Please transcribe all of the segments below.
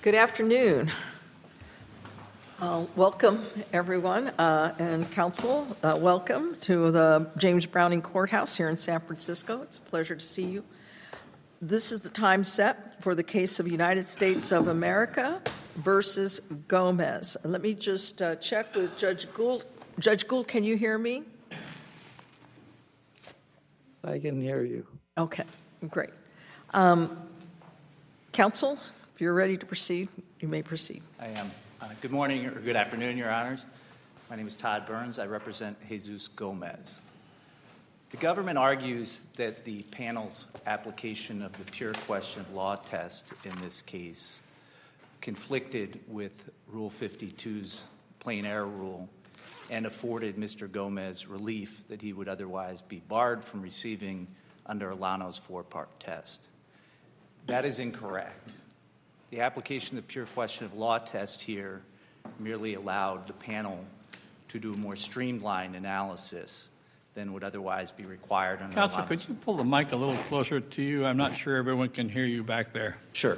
Good afternoon. Welcome, everyone, and council. Welcome to the James Browning Courthouse here in San Francisco. It's a pleasure to see you. This is the time set for the case of United States of America versus Gomez. Let me just check with Judge Gould. Judge Gould, can you hear me? I can hear you. Okay, great. Counsel, if you're ready to proceed, you may proceed. I am. Good morning or good afternoon, Your Honors. My name is Todd Burns. I represent Jesus Gomez. The government argues that the panel's application of the pure question of law test in this case conflicted with Rule 52's plain error rule and afforded Mr. Gomez relief that he would otherwise be barred from receiving under Alano's four-part test. That is incorrect. The application of the pure question of law test here merely allowed the panel to do a more streamlined analysis than would otherwise be required under Counsel, Alano's. could you pull the mic a little closer to you? I'm not sure everyone can hear you back there. Sure.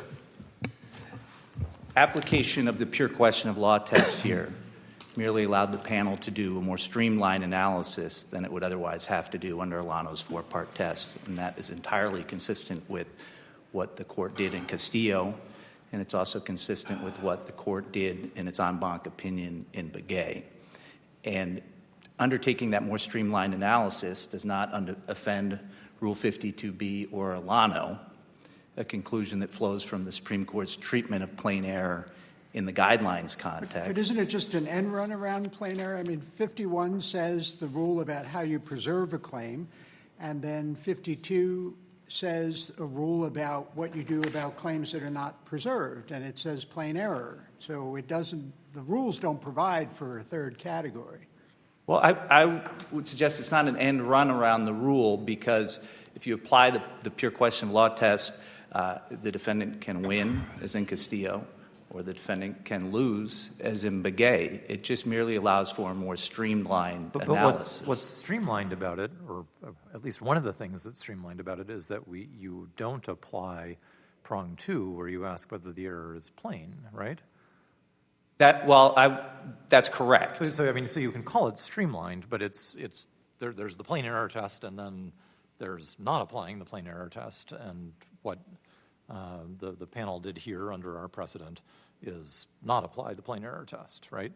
Application of the pure question of law test here merely allowed the panel to do a more streamlined analysis than it would otherwise have to do under Alano's four-part test, and that is entirely consistent with what the court did in Castillo, and it's also consistent with what the court did in its en banc opinion in Begay. And undertaking that more streamlined analysis does not offend Rule 52B or Alano, a conclusion that flows from the Supreme Court's treatment of plain error in the guidelines context. But isn't it just an end run around plain error? I mean, 51 says the rule about how you preserve a claim, and then 52 says a rule about what you do about claims that are not preserved, and it says plain error. So it doesn't, the rules don't provide for a third category. Well, I would suggest it's not an end run around the rule, because if you apply the pure question of law test, the defendant can win, as in Castillo, or the defendant can lose, as in Begay. It just merely allows for a more streamlined analysis. But what's streamlined about it, or at least one of the things that's streamlined about it, is that you don't apply prong 2, where you ask whether the error is plain, right? That's correct. So you can call it streamlined, but there's the plain error test, and then there's not applying the plain error test, and what the panel did here under our precedent is not apply the plain error test, right?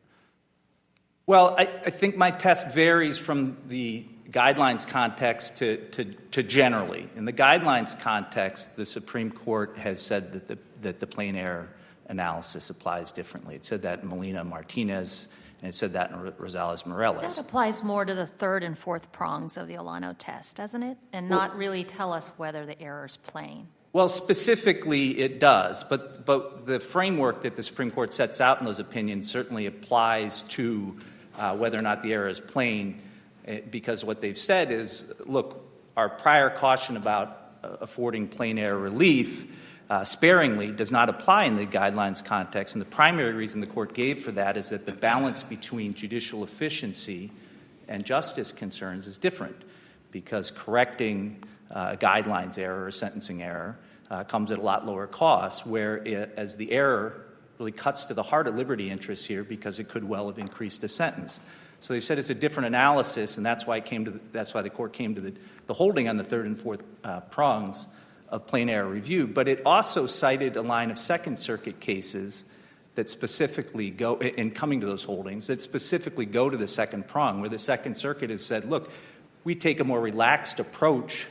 Well, I think my test varies from the guidelines context to generally. In the guidelines context, the Supreme Court has said that the plain error analysis applies differently. It said that in Molina-Martinez, and it said that in Rosales-Morales. That applies more to the third and fourth prongs of the Alano test, doesn't it? And not really tell us whether the error is plain. Well, specifically it does, but the framework that the Supreme Court sets out in those opinions certainly applies to whether or not the error is plain, because what they've said is, look, our prior caution about affording plain error relief sparingly does not apply in the guidelines context, and the primary reason the court gave for that is that the balance between judicial efficiency and justice concerns is different, because correcting a guidelines error or sentencing error comes at a lot lower cost, whereas the error really cuts to the heart of liberty interests here, because it could well have increased the sentence. So they said it's a different analysis, and that's why the court came to the holding on the third and fourth prongs of plain error review. But it also cited a line of Second Circuit cases that specifically go, in coming to those holdings, that specifically go to the second prong, where the Second Circuit has said, look, we take a more relaxed approach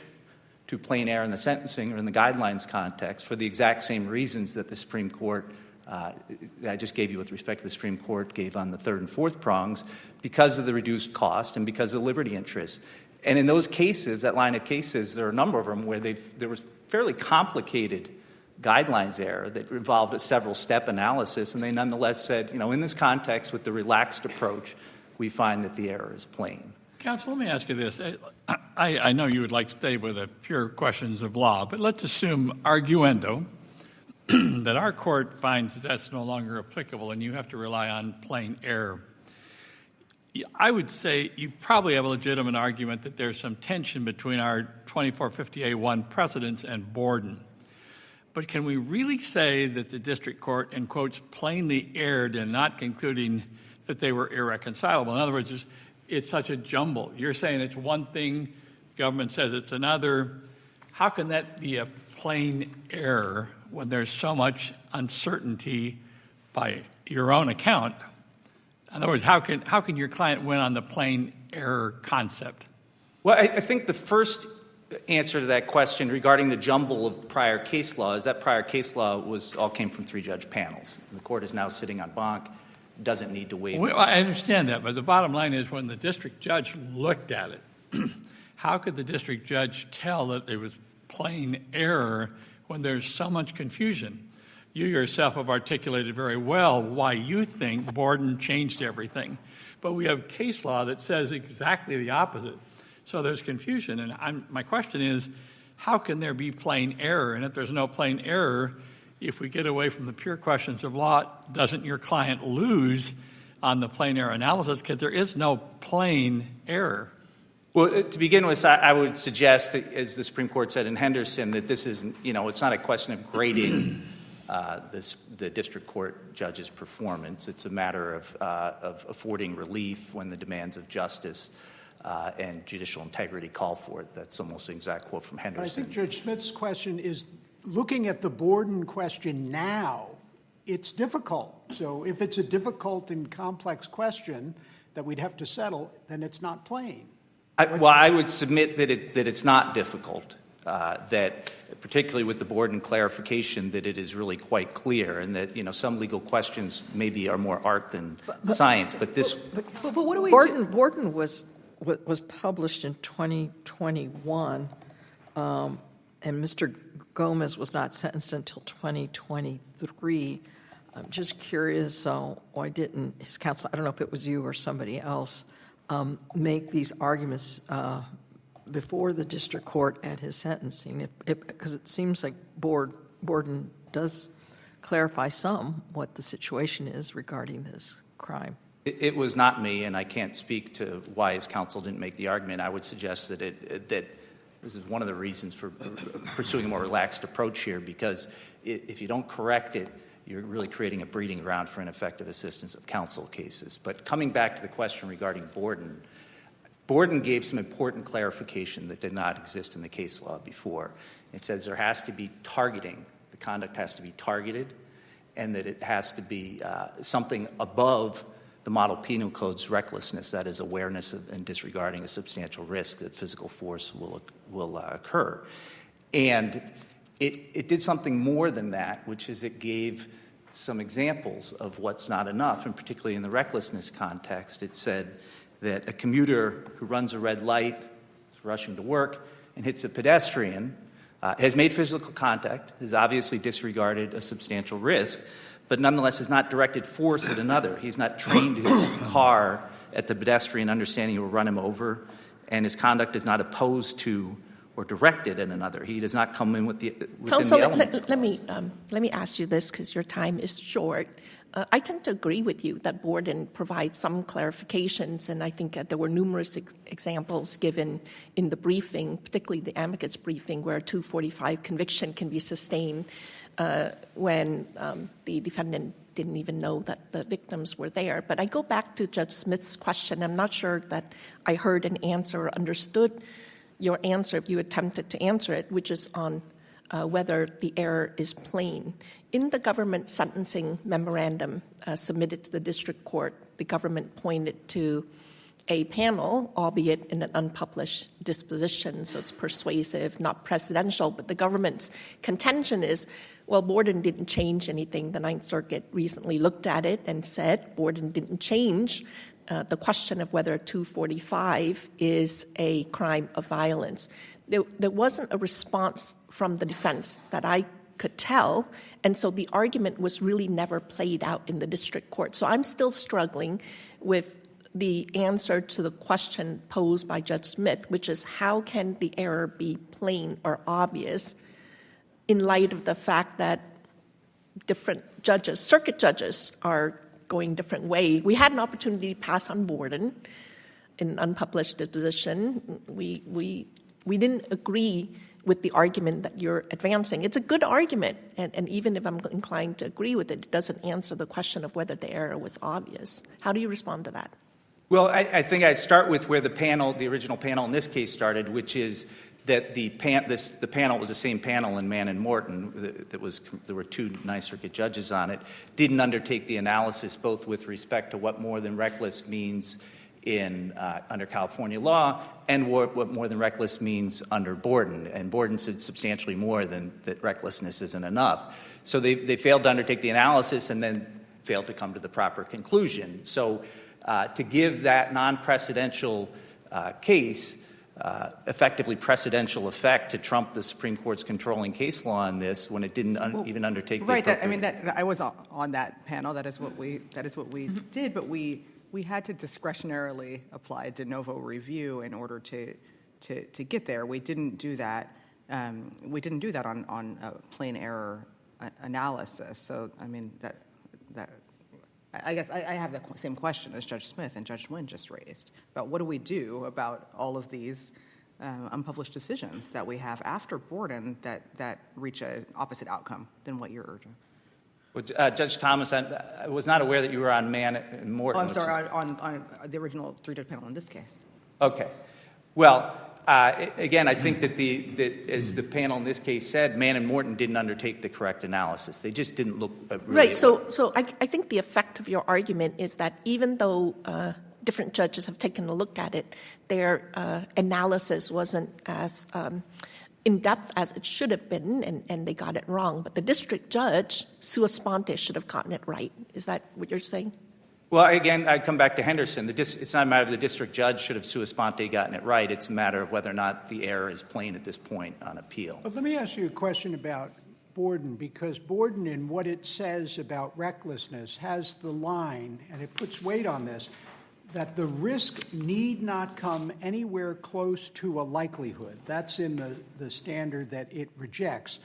to plain error in the sentencing or in the guidelines context for the exact same reasons that the Supreme Court, I just gave you with respect to the Supreme Court, gave on the third and fourth prongs, because of the reduced cost and because of the liberty interest. And in those cases, that line of cases, there are a number of them where there was fairly complicated guidelines error that involved a several-step analysis, and they nonetheless said, in this context, with the relaxed approach, we find that the error is plain. Counsel, let me ask you this. I know you would like to stay with the pure questions of law, but let's assume, arguendo, that our court finds that's no longer applicable and you have to rely on plain error. I would say you probably have a legitimate argument that there's some tension between our 2450A1 precedents and Borden. But can we really say that the district court, in quotes, plainly erred in not concluding that they were irreconcilable? In other words, it's such a jumble. You're saying it's one thing, government says it's another. How can that be a plain error when there's so much uncertainty by your own account? In other words, how can your client win on the plain error concept? Well, I think the first answer to that question regarding the jumble of prior case law is that prior case law all came from 3-judge panels. The court is now sitting on banc, doesn't need to wait. Well, I understand that, but the bottom line is when the district judge looked at it, how could the district judge tell that it was plain error when there's so much confusion? You yourself have articulated very well why you think Borden changed everything, but we have case law that says exactly the opposite. So there's confusion, and my question is, how can there be plain error? And if there's no plain error, if we get away from the pure questions of law, doesn't your client lose on the plain error analysis? Because there is no plain error. Well, to begin with, I would suggest that, as the Supreme Court said in Henderson, that this is, it's not a question of grading the district court judge's performance. It's a matter of affording relief when the demands of justice and judicial integrity call for it. That's almost an exact quote from Henderson. I think Judge Smith's question is, looking at the Borden question now, it's difficult. So if it's a difficult and complex question that we'd have to settle, then it's not plain. I would submit that it's not difficult, that particularly with the Borden clarification, that it is really quite clear, and that, some legal questions maybe are more art than science. But this. But what do we do? Borden was published in 2021, and Mr. Gomez was not sentenced until 2023. I'm just curious why didn't his counsel, I don't know if it was you or somebody else, make these arguments before the district court at his sentencing? Because it seems like Borden does clarify what the situation is regarding this crime. It was not me, and I can't speak to why his counsel didn't make the argument. I would suggest that that this is one of the reasons for pursuing a more relaxed approach here, because if you don't correct it, you're really creating a breeding ground for ineffective assistance of counsel cases. But coming back to the question regarding Borden gave some important clarification that did not exist in the case law before. It says there has to be targeting. The conduct has to be targeted, and that it has to be something above the model penal code's recklessness, that is awareness of and disregarding a substantial risk that physical force will occur. And it did something more than that, which is it gave some examples of what's not enough, and particularly in the recklessness context, it said that a commuter who runs a red light, is rushing to work, and hits a pedestrian, has made physical contact, has obviously disregarded a substantial risk, but nonetheless has not directed force at another. He's not trained his car at the pedestrian, understanding he will run him over, and his conduct is not opposed to or directed at another. He does not come in within Counsel, the elements. let me ask you this, because your time is short. I tend to agree with you that Borden provides some clarifications, and I think there were numerous examples given in the briefing, particularly the amicus briefing, where a 245 conviction can be sustained when the defendant didn't even know that the victims were there. But I go back to Judge Smith's question. I'm not sure that I heard an answer or understood your answer if you attempted to answer it, which is on whether the error is plain. In the government sentencing memorandum submitted to the district court, the government pointed to a panel, albeit in an unpublished disposition, so it's persuasive, not precedential, but the government's contention is, well, Borden didn't change anything. The Ninth Circuit recently looked at it and said Borden didn't change the question of whether 245 is a crime of violence. There wasn't a response from the defense that I could tell, and so the argument was really never played out in the district court. So I'm still struggling with the answer to the question posed by Judge Smith, which is how can the error be plain or obvious in light of the fact that different judges, circuit judges, are going different ways. We had an opportunity to pass on Borden in an unpublished disposition. We didn't agree with the argument that you're advancing. It's a good argument, and even if I'm inclined to agree with it, it doesn't answer the question of whether the error was obvious. How do you respond to that? Well, I think I'd start with where the original panel in this case started, which is that the panel was the same panel in Mann and Morton. There were two Ninth Circuit judges on it. Didn't undertake the analysis both with respect to what more than reckless means under California law and what more than reckless means under Borden. And Borden said substantially more than that recklessness isn't enough. So they failed to undertake the analysis and then failed to come to the proper conclusion. So to give that non-precedential case effectively precedential effect to trump the Supreme Court's controlling case law on this when it didn't even undertake the appropriate... I was on that panel. That is what we did, but we had to discretionarily apply de novo review in order to get there. We didn't do that. We didn't do that on a plain error analysis. So I mean that I guess I have the same question as Judge Smith and Judge Nguyen just raised about what do we do about all of these unpublished decisions that we have after Borden that reach an opposite outcome than what you're urging. Well, Judge Thomas, I was not aware that you were on Mann and Morton. Oh, I'm sorry, on the original three-judge panel in this case. Okay. Well, again, I think that as the panel in this case said, Mann and Morton didn't undertake the correct analysis. They just didn't look really Right. So I think the effect of your argument is that even though different judges have taken a look at it, their analysis wasn't as in-depth as it should have been, and they got it wrong. But the district judge, sua sponte, should have gotten it right. Is that what you're saying? Well, again, I'd come back to Henderson. It's not a matter of the district judge should have sua sponte gotten it right. It's a matter of whether or not the error is plain at this point on appeal. But let me ask you a question about Borden, because Borden, in what it says about recklessness, has the line, and it puts weight on this, that the risk need not come anywhere close to a likelihood. That's in the standard that it rejects.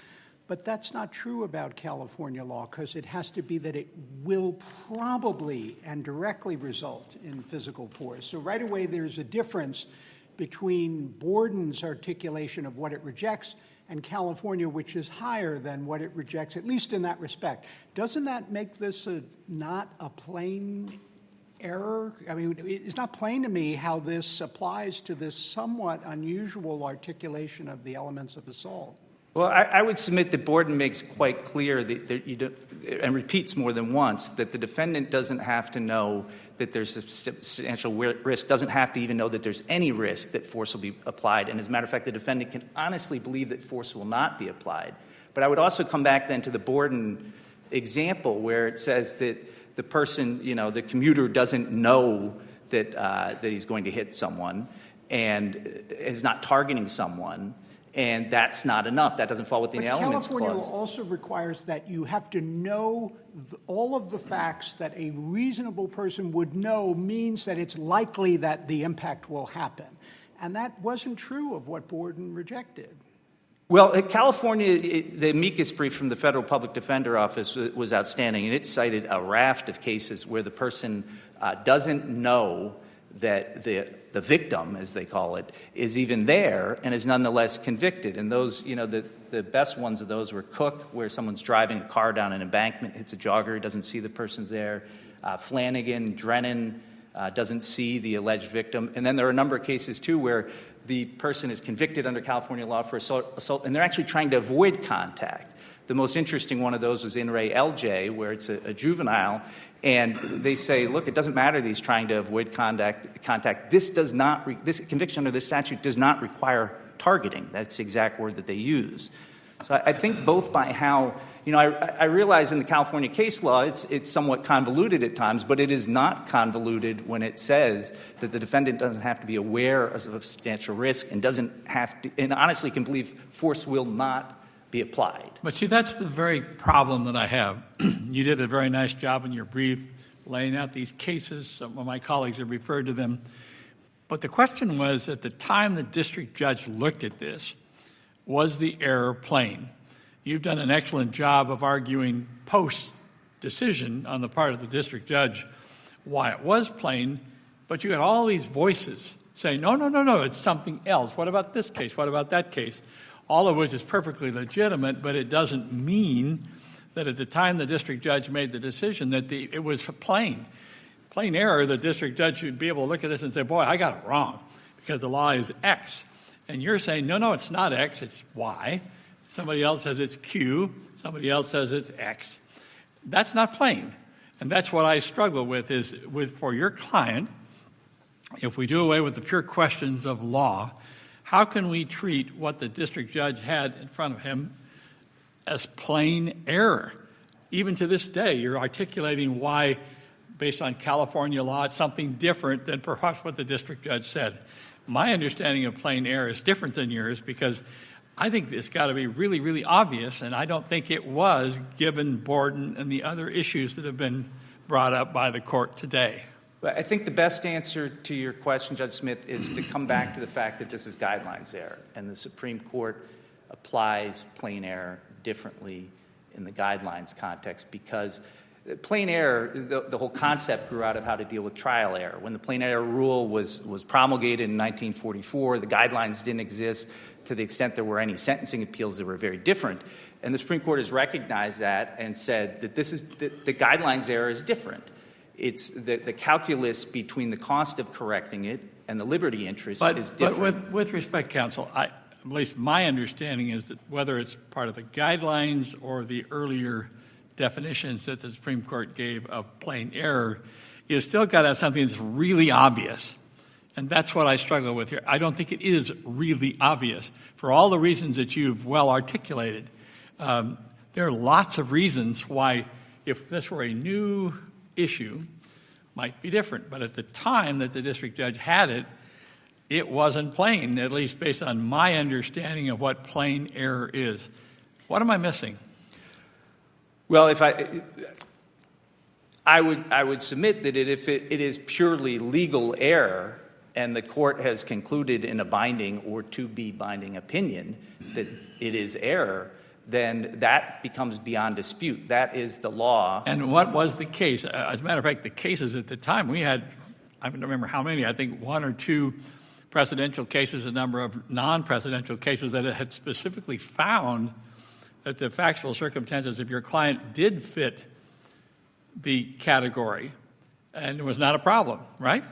But that's not true about California law, because it has to be that it will probably and directly result in physical force. So right away there's a difference between Borden's articulation of what it rejects and California, which is higher than what it rejects, at least in that respect. Doesn't that make this not a plain error? I mean, it's not plain to me how this applies to this somewhat unusual articulation of the elements of assault. Well, I would submit that Borden makes quite clear that you don't, and repeats more than once, that the defendant doesn't have to know that there's a substantial risk, doesn't have to even know that there's any risk that force will be applied. And as a matter of fact, the defendant can honestly believe that force will not be applied. But I would also come back then to the Borden example where it says that the person, the commuter doesn't know that he's going to hit someone and is not targeting someone. And that's not enough. That doesn't fall within the elements clause. California law also requires that you have to know all of the facts that a reasonable person would know means that it's likely that the impact will happen. And that wasn't true of what Borden rejected. Well, California, the amicus brief from the Federal Public Defender Office was outstanding, and it cited a raft of cases where the person doesn't know that the victim, as they call it, is even there and is nonetheless convicted. And those, the best ones of those were Cook, where someone's driving a car down an embankment, hits a jogger, doesn't see the person there. Flanagan, Drennan doesn't see the alleged victim. And then there are a number of cases, too, where the person is convicted under California law for assault, and they're actually trying to avoid contact. The most interesting one of those was in Ray LJ, where it's a juvenile, and they say, look, it doesn't matter that he's trying to avoid contact. This conviction under this statute does not require targeting. That's the exact word that they use. So I think both by how, I realize in the California case law it's somewhat convoluted at times, but it is not convoluted when it says that the defendant doesn't have to be aware of a substantial risk and doesn't have to, and honestly can believe force will not be applied. But see, that's the very problem that I have. You did a very nice job in your brief laying out these cases. Some of my colleagues have referred to them. But the question was, at the time the district judge looked at this, was the error plain? You've done an excellent job of arguing post-decision on the part of the district judge why it was plain, but you had all these voices saying, no, it's something else. What about this case? What about that case? all of which is perfectly legitimate, but it doesn't mean that at the time the district judge made the decision that it was plain. Plain error, the district judge should be able to look at this and say, boy, I got it wrong because the law is X. And you're saying, no, it's not X, it's Y. Somebody else says it's Q. Somebody else says it's X. That's not plain. And that's what I struggle with for your client, if we do away with the pure questions of law, how can we treat what the district judge had in front of him as plain error? Even to this day, you're articulating why, based on California law, it's something different than perhaps what the district judge said. My understanding of plain error is different than yours because I think it's got to be really, really obvious, and I don't think it was, given Borden and the other issues that have been brought up by the court today. But I think the best answer to your question, Judge Smith, is to come back to the fact that this is guidelines error, and the Supreme Court applies plain error differently in the guidelines context because plain error, the whole concept grew out of how to deal with trial error. When the plain error rule was promulgated in 1944, the guidelines didn't exist. To the extent there were any sentencing appeals, they were very different. And the Supreme Court has recognized that and said that the guidelines error is different. It's the calculus between the cost of correcting it and the liberty interest is different. But with respect, counsel, at least my understanding is that whether it's part of the guidelines or the earlier definitions that the Supreme Court gave of plain error, you still got to have something that's really obvious. And that's what I struggle with here. I don't think it is really obvious for all the reasons that you've well articulated. There are lots of reasons why, if this were a new issue, might be different. But at the time that the district judge had it, it wasn't plain, at least based on my understanding of what plain error is. What am I missing? Well, if I would submit that if it is purely legal error and the court has concluded in a binding or to be binding opinion that it is error, then that becomes beyond dispute. That is the law. And what was the case? As a matter of fact, the cases at the time, we had, I don't remember how many, I think one or two presidential cases, a number of non-presidential cases that had specifically found that the factual circumstances of your client did fit the category, and it was not a problem, right?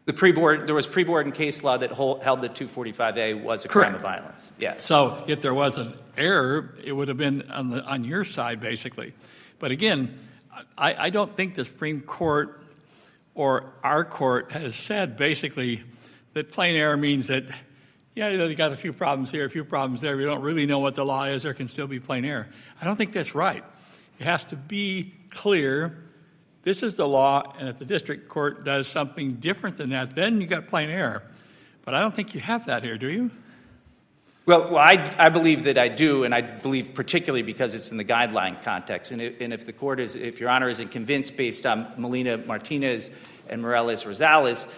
There was pre-Borden case law that held that 245A was a crime of violence. Yes. So if there was an error, it would have been on your side, basically. But again, I don't think the Supreme Court or our court has said, basically, that plain error means that, yeah, you got a few problems here, a few problems there. We don't really know what the law is. There can still be plain error. I don't think that's right. It has to be clear. This is the law, and if the district court does something different than that, then you got plain error. But I don't think you have that here, do you? Well, I believe that I do, and I believe particularly because it's in the guideline context. And if Your Honor isn't convinced based on Molina Martinez and Morales Rosales,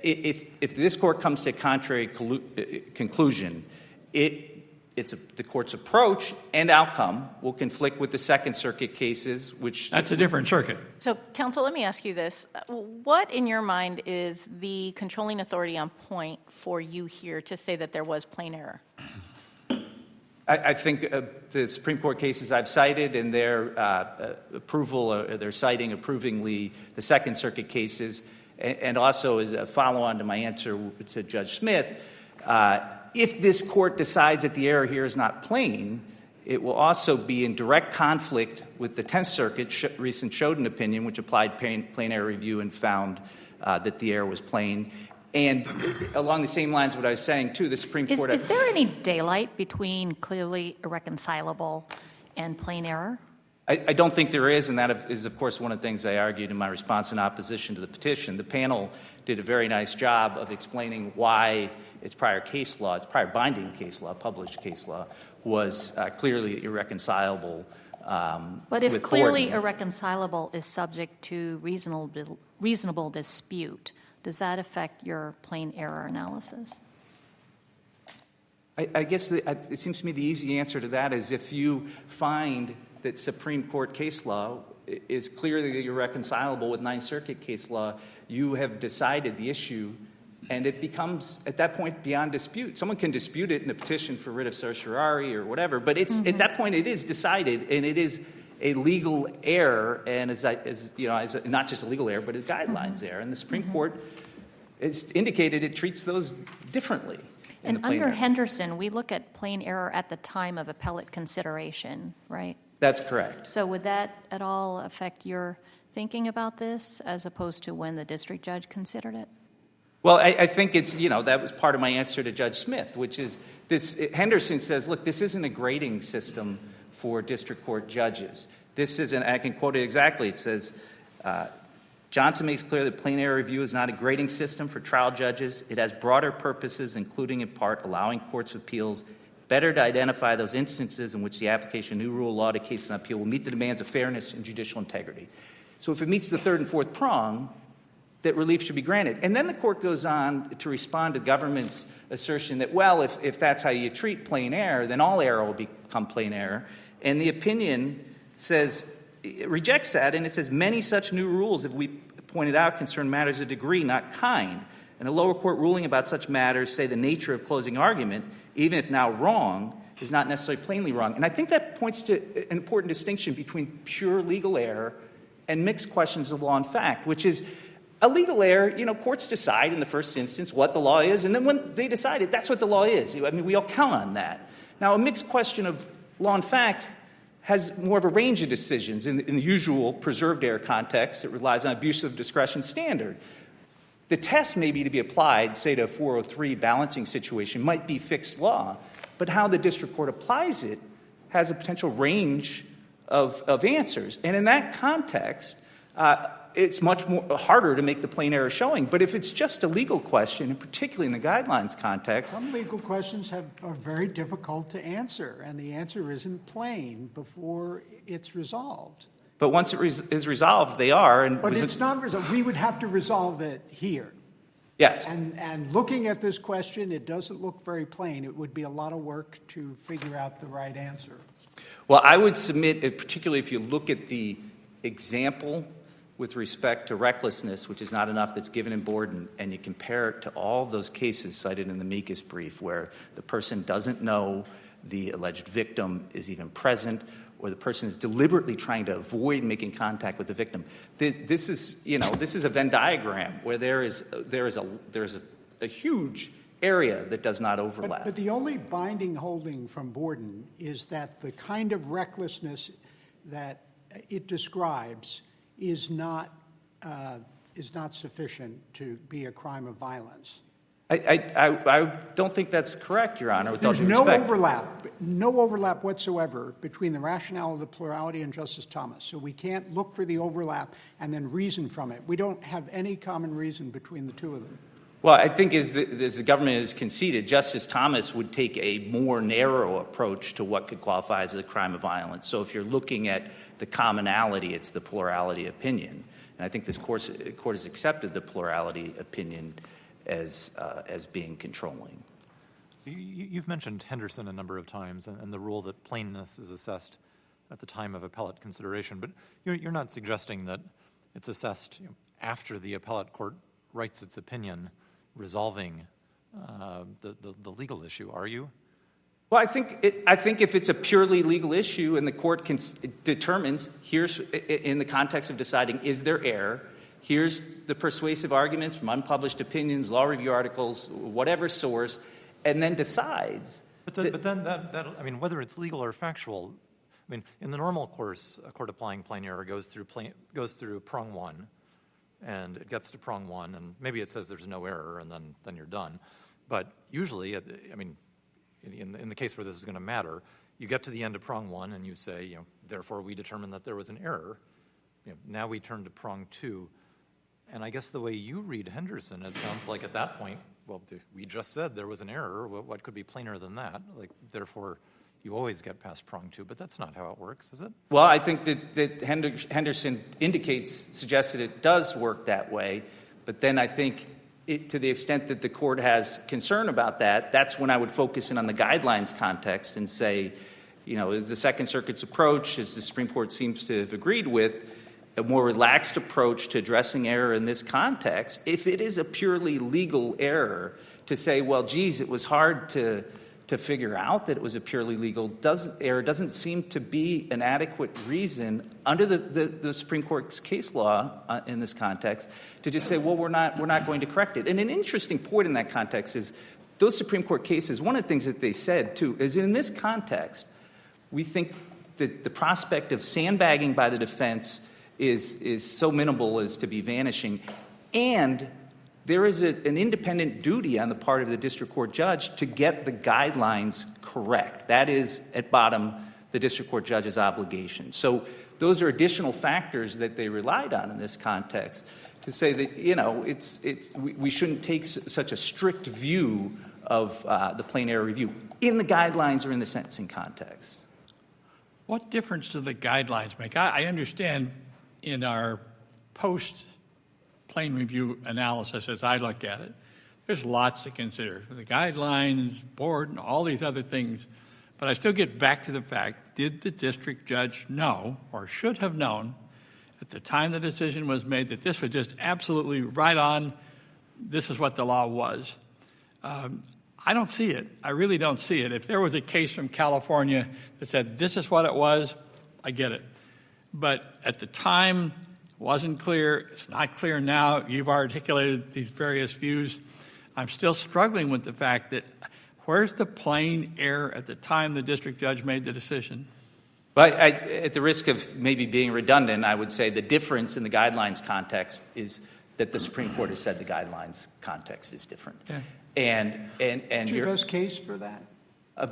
if this court comes to a contrary conclusion, the court's approach and outcome will conflict with the Second Circuit cases, which... That's a different circuit. So, counsel, let me ask you this. What, in your mind, is the controlling authority on point for you here to say that there was plain error? I think the Supreme Court cases I've cited and their approval, or their citing approvingly the Second Circuit cases, and also as a follow-on to my answer to Judge Smith, if this court decides that the error here is not plain, it will also be in direct conflict with the Tenth Circuit's recent Choden opinion, which applied plain error review and found that the error was plain. And along the same lines, what I was saying, too, the Supreme Court... Is there any daylight between clearly irreconcilable and plain error? I don't think there is, and that is, of course, one of the things I argued in my response in opposition to the petition. The panel did a very nice job of explaining why its prior case law, its prior binding case law, published case law, was clearly irreconcilable But if with clearly Borden. irreconcilable is subject to reasonable dispute, does that affect your plain error analysis? I guess it seems to me the easy answer to that is if you find that Supreme Court case law is clearly irreconcilable with Ninth Circuit case law, you have decided the issue And it becomes, at that point, beyond dispute. Someone can dispute it in a petition for writ of certiorari or whatever, but it's at that point it is decided, and it is a legal error, and as not just a legal error, but a guidelines error. And the Supreme Court has indicated it treats those differently. And under Henderson, we look at plain error at the time of appellate consideration, right? That's correct. So would that at all affect your thinking about this as opposed to when the district judge considered it? Well, I think it's, that was part of my answer to Judge Smith, which is Henderson says, look, this isn't a grading system for district court judges. This isn't, I can quote it exactly, it says, Johnson makes clear that plain error review is not a grading system for trial judges. It has broader purposes, including in part allowing courts of appeals better to identify those instances in which the application of new rule of law to cases on appeal will meet the demands of fairness and judicial integrity. So if it meets the third and fourth prong, that relief should be granted. And then the court goes on to respond to the government's assertion that, well, if that's how you treat plain error, then all error will become plain error. And the opinion says, it rejects that, and it says many such new rules, as we pointed out, concern matters of degree, not kind. And a lower court ruling about such matters, say the nature of closing argument, even if now wrong, is not necessarily plainly wrong. And I think that points to an important distinction between pure legal error and mixed questions of law and fact, which is a legal error, courts decide in the first instance what the law is, and then when they decide it, that's what the law is. I mean, we all count on that. Now, a mixed question of law and fact has more of a range of decisions. In the usual preserved error context, it relies on abuse of discretion standard. The test may be to be applied, say, to a 403 balancing situation, might be fixed law, but how the district court applies it has a potential range of answers. And in that context, it's much harder to make the plain error showing. But if it's just a legal question, and particularly in the guidelines context. Some legal questions are very difficult to answer, and the answer isn't plain before it's resolved. But once it is resolved, they are. But it's not resolved. We would have to resolve it here. Yes. And looking at this question, it doesn't look very plain. It would be a lot of work to figure out the right answer. Well, I would submit, particularly if you look at the example with respect to recklessness, which is not enough, that's given in Borden, and you compare it to all those cases cited in the amicus brief where the person doesn't know the alleged victim is even present, or the person is deliberately trying to avoid making contact with the victim. This is a Venn diagram where there is a huge area that does not overlap. But the only binding holding from Borden is that the kind of recklessness that it describes is not sufficient to be a crime of violence. I don't think that's correct, Your Honor. With There's all due no respect. no overlap whatsoever between the rationale of the plurality and Justice Thomas. So we can't look for the overlap and then reason from it. We don't have any common reason between the two of them. Well, I think as the government has conceded, Justice Thomas would take a more narrow approach to what could qualify as a crime of violence. So if you're looking at the commonality, it's the plurality opinion. And I think this court has accepted the plurality opinion as being controlling. You've mentioned Henderson a number of times and the rule that plainness is assessed at the time of appellate consideration, but you're not suggesting that it's assessed after the appellate court writes its opinion resolving the legal issue, are you? Well, I think if it's a purely legal issue and the court determines, here's in the context of deciding is there error, here's the persuasive arguments from unpublished opinions, law review articles, whatever source, and then decides. But then I mean, whether it's legal or factual, I mean, in the normal course, a court applying plain error goes through prong one, and it gets to prong one, and maybe it says there's no error, and then you're done. But usually, I mean, in the case where this is going to matter, you get to the end of prong one, and you say, therefore we determine that there was an error. Now we turn to prong two, and I guess the way you read Henderson, it sounds like at that point, well, we just said there was an error. What could be plainer than that? Like, therefore, you always get past prong two, but that's not how it works, is it? Well, I think that Henderson suggests that it does work that way, but then I think to the extent that the court has concern about that, that's when I would focus in on the guidelines context and say, is the Second Circuit's approach, as the Supreme Court seems to have agreed with, a more relaxed approach to addressing error in this context, if it is a purely legal error, to say, well, geez, it was hard to figure out that it was a purely legal error doesn't seem to be an adequate reason under the Supreme Court's case law in this context to just say, well, we're not going to correct it. And an interesting point in that context is those Supreme Court cases, one of the things that they said, too, is in this context, we think that the prospect of sandbagging by the defense is so minimal as to be vanishing, and there is an independent duty on the part of the district court judge to get the guidelines correct. That is, at bottom, the district court judge's obligation. So those are additional factors that they relied on in this context to say that, we shouldn't take such a strict view of the plain error review in the guidelines or in the sentencing context. What difference do the guidelines make? I understand in our post-plain review analysis, as I look at it, there's lots to consider. The guidelines, board, and all these other things. But I still get back to the fact, did the district judge know, or should have known, at the time the decision was made that this was just absolutely right on, this is what the law was? I don't see it. I really don't see it. If there was a case from California that said this is what it was, I get it. But at the time, it wasn't clear. It's not clear now. You've articulated these various views. I'm still struggling with the fact that where's the plain error at the time the district judge made the decision? But at the risk of maybe being redundant, I would say the difference in the guidelines context is that the Supreme Court has said the guidelines context is different. Yeah. And What's your best case for that?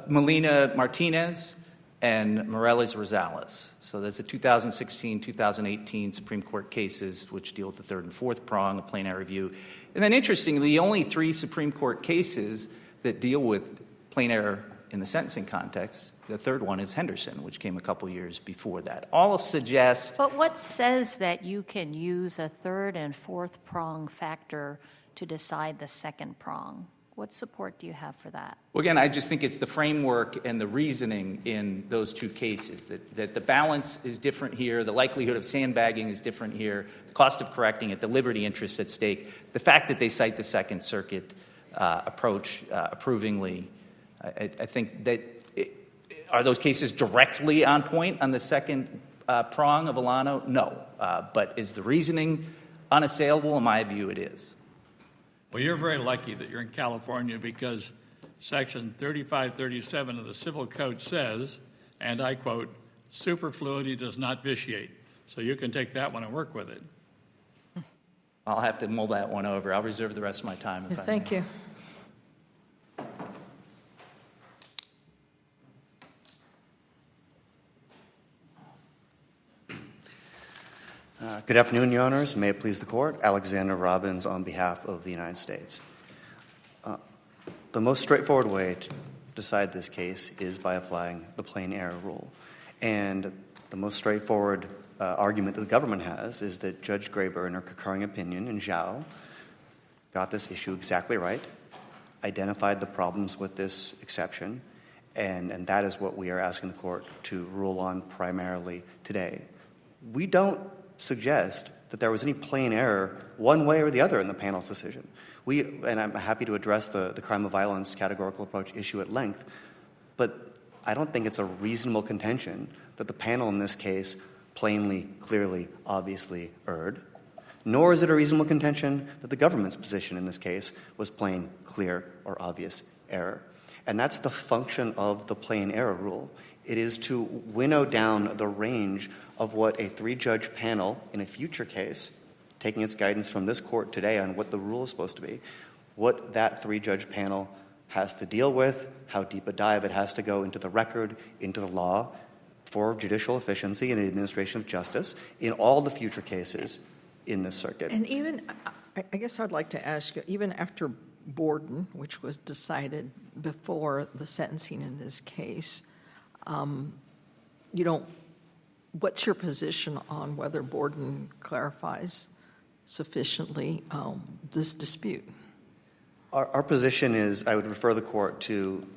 Molina Martinez and Morales Rosales. So there's the 2016, 2018 Supreme Court cases which deal with the third and fourth prong of plain error review. And then interestingly, the only 3 Supreme Court cases that deal with plain error in the sentencing context, the third one is Henderson, which came a couple years before that. All suggest... But what says that you can use a third and fourth prong factor to decide the second prong? What support do you have for that? Well, again, I just think it's the framework and the reasoning in those 2 cases, that the balance is different here, the likelihood of sandbagging is different here, the cost of correcting it, the liberty interests at stake, the fact that they cite the Second Circuit approach approvingly. I think that are those cases directly on point on the second prong of Alano? No. But is the reasoning unassailable? In my view, it is. Well, you're very lucky that you're in California because Section 3537 of the Civil Code says, and I quote, superfluity does not vitiate. So you can take that one and work with it. I'll have to mull that one over. I'll reserve the rest of my time. If I Thank may. you. Good afternoon, Your Honors. May it please the Court. Alexander Robbins on behalf of the United States. The most straightforward way to decide this case is by applying the plain error rule. And the most straightforward argument that the government has is that Judge Graber, in her concurring opinion in Zhao, got this issue exactly right, identified the problems with this exception, and that is what we are asking the Court to rule on primarily today. We don't suggest that there was any plain error one way or the other in the panel's decision. And I'm happy to address the crime of violence categorical approach issue at length, but I don't think it's a reasonable contention that the panel in this case plainly, clearly, obviously erred, nor is it a reasonable contention that the government's position in this case was plain, clear, or obvious error. And that's the function of the plain error rule. It is to winnow down the range of what a 3-judge panel in a future case, taking its guidance from this Court today on what the rule is supposed to be, what that 3-judge panel has to deal with, how deep a dive it has to go into the record, into the law, for judicial efficiency and the administration of justice in all the future cases in this circuit. And even, I guess I'd like to ask you, even after Borden, which was decided before the sentencing in this case, what's your position on whether Borden clarifies sufficiently this dispute? Our position is, I would refer the Court to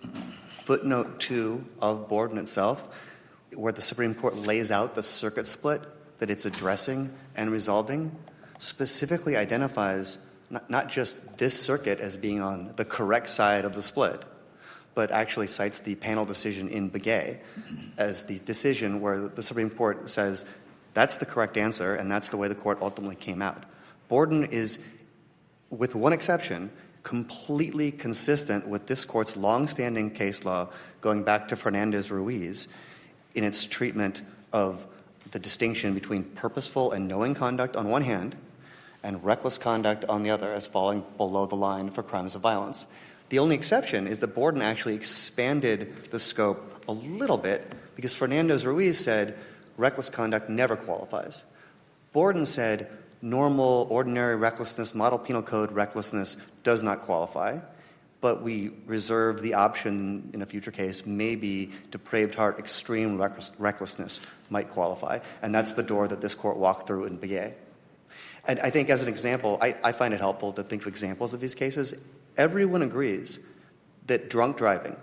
footnote 2 of Borden itself, where the Supreme Court lays out the circuit split that it's addressing and resolving specifically identifies not just this circuit as being on the correct side of the split, but actually cites the panel decision in Begay as the decision where the Supreme Court says that's the correct answer and that's the way the court ultimately came out. Borden is, with one exception, completely consistent with this court's longstanding case law going back to Fernandez-Ruiz in its treatment of the distinction between purposeful and knowing conduct on one hand and reckless conduct on the other as falling below the line for crimes of violence. The only exception is that Borden actually expanded the scope a little bit because Fernandez-Ruiz said reckless conduct never qualifies. Borden said normal, ordinary recklessness, model penal code recklessness does not qualify, but we reserve the option in a future case maybe depraved heart, extreme recklessness might qualify, and that's the door that this court walked through in Begay. And I think as an example, I find it helpful to think of examples of these cases. Everyone agrees that drunk driving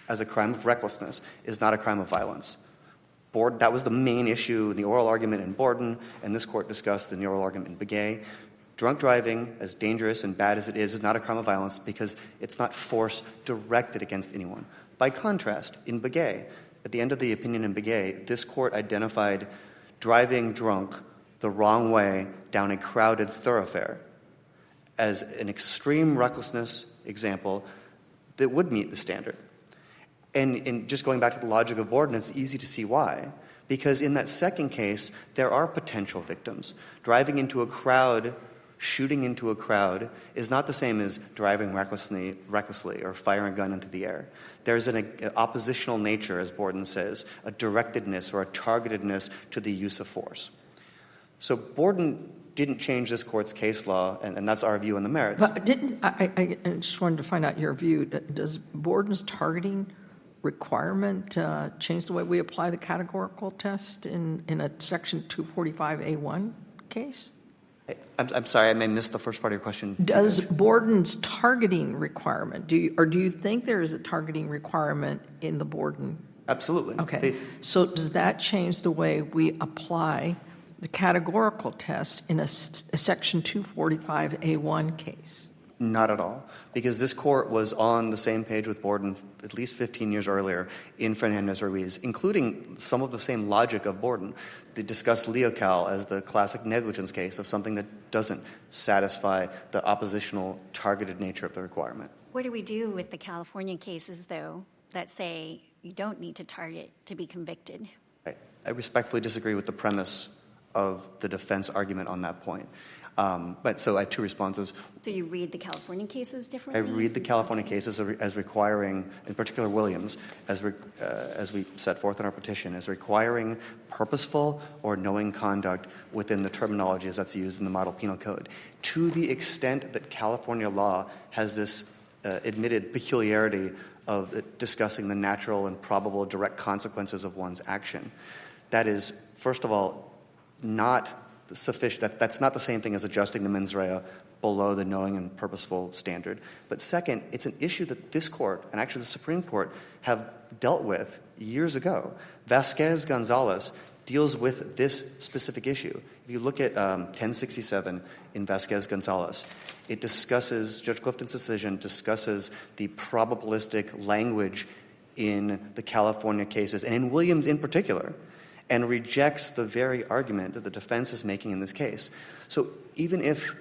as a crime of recklessness is not a crime of violence. That was the main issue in the oral argument in Borden, and this court discussed in the oral argument in Begay. Drunk driving, as dangerous and bad as it is not a crime of violence because it's not force directed against anyone. By contrast, in Begay, at the end of the opinion in Begay, this court identified driving drunk the wrong way down a crowded thoroughfare as an extreme recklessness example that would meet the standard. And in just going back to the logic of Borden, it's easy to see why. Because in that second case, there are potential victims. Driving into a crowd, shooting into a crowd, is not the same as driving recklessly or firing a gun into the air. There's an oppositional nature, as Borden says, a directedness or a targetedness to the use of force. So Borden didn't change this court's case law, and that's our view on the merits. But I just wanted to find out your view. Does Borden's targeting requirement change the way we apply the categorical test in a Section 245A1 case? I'm sorry, I may miss the first part of your question. Does Borden's targeting requirement, do you think there is a targeting requirement in the Borden? Absolutely. Okay. So does that change the way we apply the categorical test in a Section 245A1 case? Not at all, because this court was on the same page with Borden at least 15 years earlier in Fernandez-Ruiz, including some of the same logic of Borden. They discussed Leocal as the classic negligence case of something that doesn't satisfy the oppositional targeted nature of the requirement. What do we do with the California cases, though, that say you don't need to target to be convicted? I respectfully disagree with the premise of the defense argument on that point. But so I have two responses. So you read the California cases differently? I read the California cases as requiring, in particular Williams, as we set forth in our petition, as requiring purposeful or knowing conduct within the terminologies that's used in the Model Penal Code. To the extent that California law has this admitted peculiarity of discussing the natural and probable direct consequences of one's action, that is, first of all, not sufficient. That's not the same thing as adjusting the mens rea below the knowing and purposeful standard. But second, it's an issue that this court, and actually the Supreme Court, have dealt with years ago. Vasquez-Gonzalez deals with this specific issue. If you look at 1067 in Vasquez-Gonzalez, it discusses, Judge Clifton's decision discusses the probabilistic language in the California cases, and in Williams in particular, and rejects the very argument that the defense is making in this case. So even if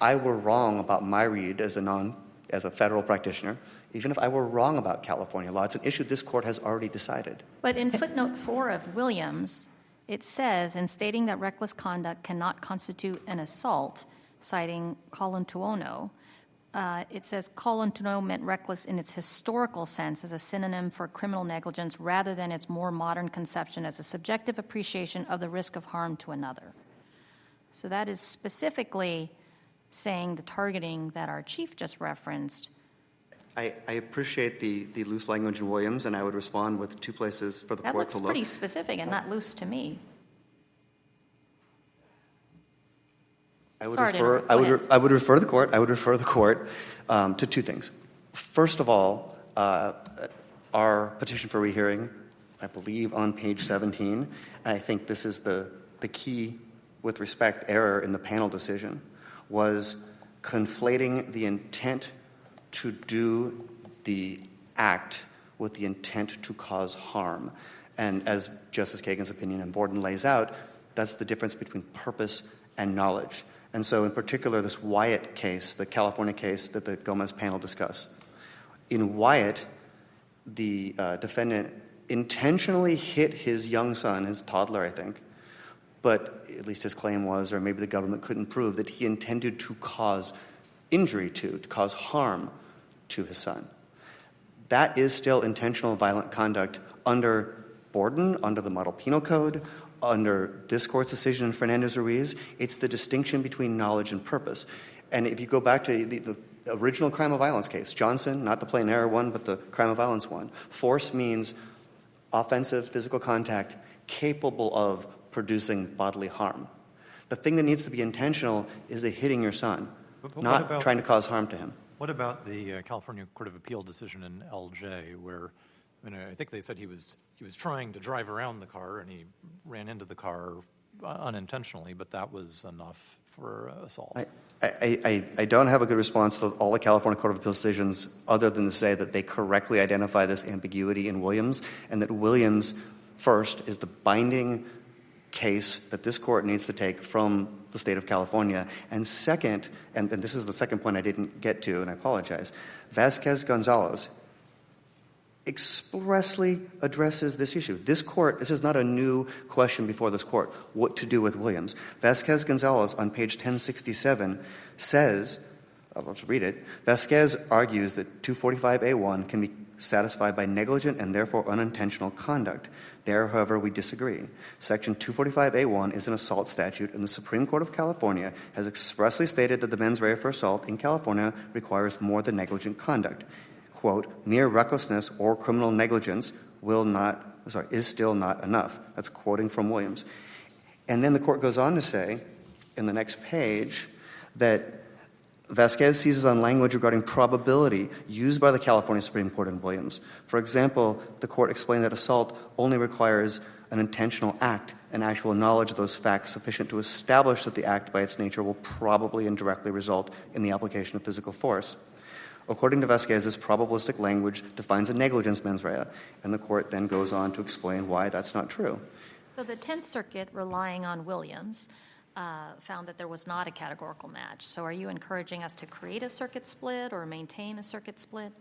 I were wrong about my read as a federal practitioner, even if I were wrong about California law, it's an issue this court has already decided. But in footnote 4 of Williams, it says, in stating that reckless conduct cannot constitute an assault, citing Colantuono, it says Colantuono meant reckless in its historical sense as a synonym for criminal negligence rather than its more modern conception as a subjective appreciation of the risk of harm to another. So that is specifically saying the targeting that our chief just referenced. I appreciate the loose language in Williams, and I would respond with two places for the That court to looks look. pretty specific and not loose to me. I would Sorry to interrupt. Go ahead. I would refer the court to two things. First of all, our petition for rehearing, I believe on page 17, I think this is the the key, with respect, error in the panel decision was conflating the intent to do the act with the intent to cause harm. And as Justice Kagan's opinion in Borden lays out, that's the difference between purpose and knowledge. And so in particular, this Wyatt case, the California case that the Gomez panel discussed, in Wyatt, the defendant intentionally hit his young son, his toddler, I think, but at least his claim was, or maybe the government couldn't prove, that he intended to cause injury to cause harm to his son. That is still intentional violent conduct under Borden, under the Model Penal Code, under this court's decision in Fernandez-Ruiz. It's the distinction between knowledge and purpose. And if you go back to the original crime of violence case, Johnson, not the plain error one, but the crime of violence one, force means offensive physical contact capable of producing bodily harm. The thing that needs to be intentional is the hitting your son, not trying to cause harm to him. What about the California Court of Appeal decision in LJ where, I think they said he was trying to drive around the car and he ran into the car unintentionally, but that was enough for assault? I don't have a good response to all the California Court of Appeal decisions other than to say that they correctly identify this ambiguity in Williams, and that Williams, first, is the binding case that this court needs to take from the state of California. And second, and this is the second point I didn't get to, and I apologize, Vasquez-Gonzalez expressly addresses this issue. This is not a new question before this court, what to do with Williams. Vasquez-Gonzalez on page 1067 says, let's read it, Vasquez argues that 245A1 can be satisfied by negligent and therefore unintentional conduct. There, however, we disagree. Section 245A1 is an assault statute, and the Supreme Court of California has expressly stated that the mens rea for assault in California requires more than negligent conduct. Quote, mere recklessness or criminal negligence is still not enough. That's quoting from Williams. And then the court goes on to say, in the next page, that Vasquez seizes on language regarding probability used by the California Supreme Court in Williams. For example, the court explained that assault only requires an intentional act and actual knowledge of those facts sufficient to establish that the act by its nature will probably and directly result in the application of physical force. According to Vasquez's probabilistic language defines a negligence mens rea, and the court then goes on to explain why that's not true. So the 10th Circuit, relying on Williams, found that there was not a categorical match. So are you encouraging us to create a circuit split or maintain a circuit split?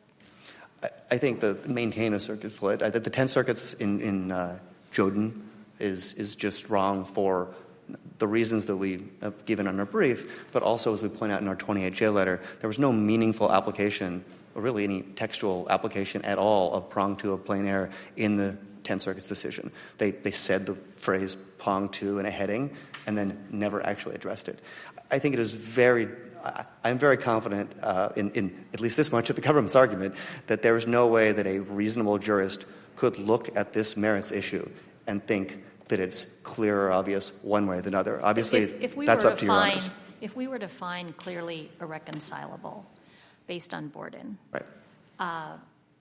I think maintain a circuit split. I think the 10 circuits in Joden is just wrong for the reasons that we have given in our brief, but also, as we point out in our 28J letter, there was no meaningful application, or really any textual application at all, of prong to of plain error in the 10 Circuit's decision. They said the phrase prong to in a heading and then never actually addressed it. I think it is I'm very confident in at least this much of the government's argument that there is no way that a reasonable jurist could look at this merits issue and think that it's clear or obvious one way or the other. Obviously, that's up to your honors. If we were to find clearly irreconcilable based on Borden, right.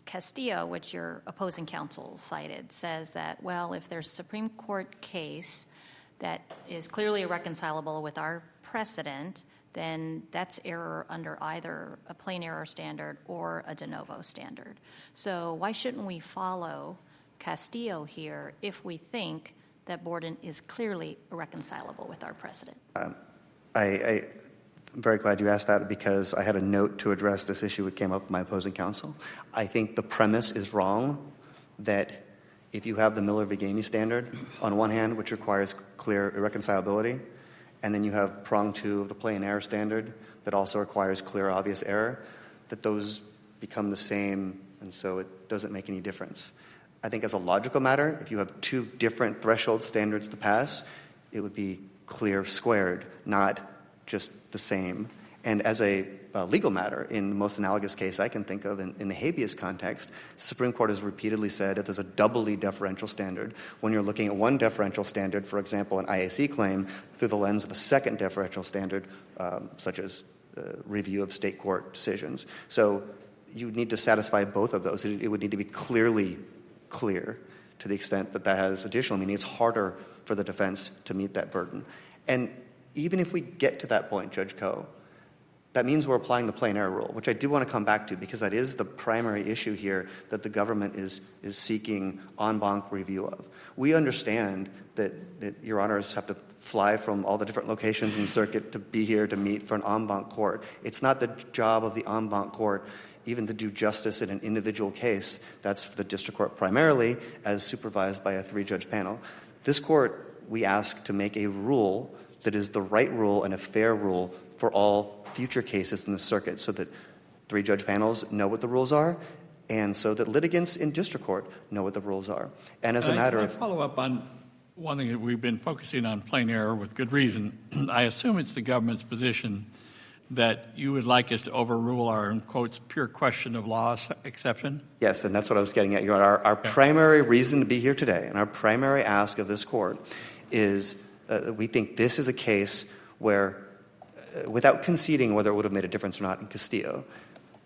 Castillo, which your opposing counsel cited, says that, well, if there's a Supreme Court case that is clearly irreconcilable with our precedent, then that's error under either a plain error standard or a de novo standard. So why shouldn't we follow Castillo here if we think that Borden is clearly irreconcilable with our precedent? I'm very glad you asked that because I had a note to address this issue. It came up with my opposing counsel. I think the premise is wrong that if you have the Miller v. Gamey standard on one hand, which requires clear irreconcilability, and then you have prong to of the plain error standard that also requires clear obvious error, that those become the same, and so it doesn't make any difference. I think as a logical matter, if you have two different threshold standards to pass, it would be clear squared, not just the same. And as a legal matter, in the most analogous case I can think of in the habeas context, the Supreme Court has repeatedly said that there's a doubly deferential standard when you're looking at one deferential standard, for example, an IAC claim, through the lens of a second deferential standard, such as review of state court decisions. So you need to satisfy both of those. It would need to be clearly clear to the extent that that has additional meaning. It's harder for the defense to meet that burden. And even if we get to that point, Judge Koh, that means we're applying the plain error rule, which I do want to come back to because that is the primary issue here that the government is seeking en banc review of. We understand that Your Honors have to fly from all the different locations in the circuit to be here to meet for an en banc court. It's not the job of the en banc court even to do justice in an individual case. That's for the district court primarily, as supervised by a 3-judge panel. This court, we ask to make a rule that is the right rule and a fair rule for all future cases in the circuit so that 3-judge panels know what the rules are and so that litigants in district court know what the rules are. And as a matter of... follow up on one thing that we've been focusing on, plain error, with good reason. I assume it's the government's position that you would like us to overrule our, in quotes, pure question of law exception? Yes, and that's what I was getting at. Your Honor, our primary reason to be here today and our primary ask of this court is we think this is a case where, without conceding whether it would have made a difference or not in Castillo,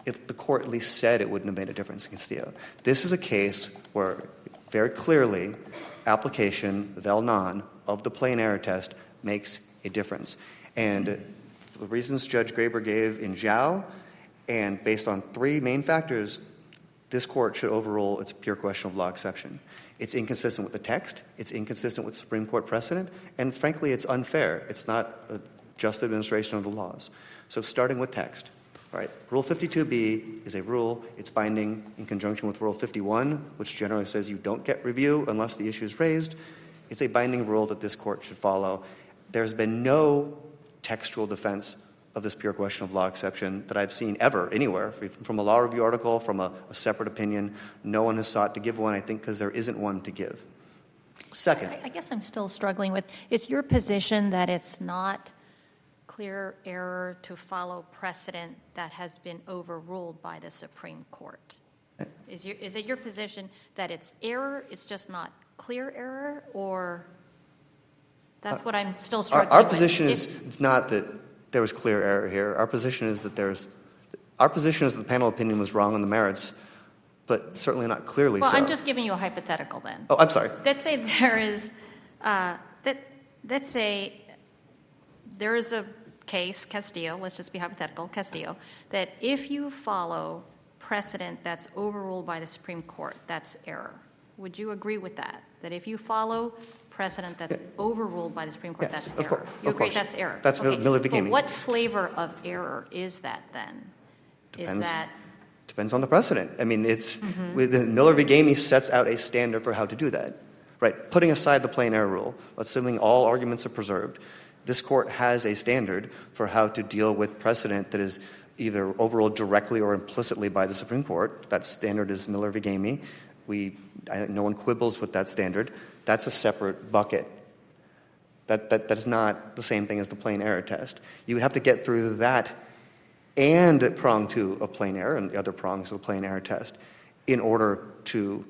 the court at least said it wouldn't have made a difference in Castillo. This is a case where very clearly application, vel non, of the plain error test makes a difference. And the reasons Judge Graber gave in Zhao, and based on 3 main factors, this court should overrule its pure question of law exception. It's inconsistent with the text, it's inconsistent with Supreme Court precedent, and frankly, it's unfair. It's not a just administration of the laws. So starting with text, right? Rule 52B is a rule. It's binding in conjunction with Rule 51, which generally says you don't get review unless the issue is raised. It's a binding rule that this court should follow. There's been no textual defense of this pure question of law exception that I've seen ever, anywhere, from a law review article, from a separate opinion. No one has sought to give one, I think, because there isn't one to give. Second. I guess I'm still struggling with, it's your position that it's not clear error to follow precedent that has been overruled by the Supreme Court. Is it your position that it's error, it's just not clear error, or that's what I'm still struggling with? Our position is it's not that there was clear error here. Our position is that the panel opinion was wrong on the merits, but certainly not clearly well, so. I'm just giving you a hypothetical then. Oh, I'm sorry. Let's say there is, let's say there is a case, Castillo, let's just be hypothetical, Castillo, that if you follow precedent that's overruled by the Supreme Court, that's error. Would you agree with that? That if you follow precedent that's overruled by the Supreme Court, Yes, that's of error? course, You of agree course. that's error? That's Miller v. But Gamey. what flavor of error is that then? Depends on the precedent. I mean, Miller v. Gamey sets out a standard for how to do that. Right, putting aside the plain error rule, assuming all arguments are preserved, this court has a standard for how to deal with precedent that is either overruled directly or implicitly by the Supreme Court. That standard is Miller v. Gamey. No one quibbles with that standard. That's a separate bucket. That is not the same thing as the plain error test. You would have to get through that and prong 2 of plain error and the other prongs of the plain error test in order to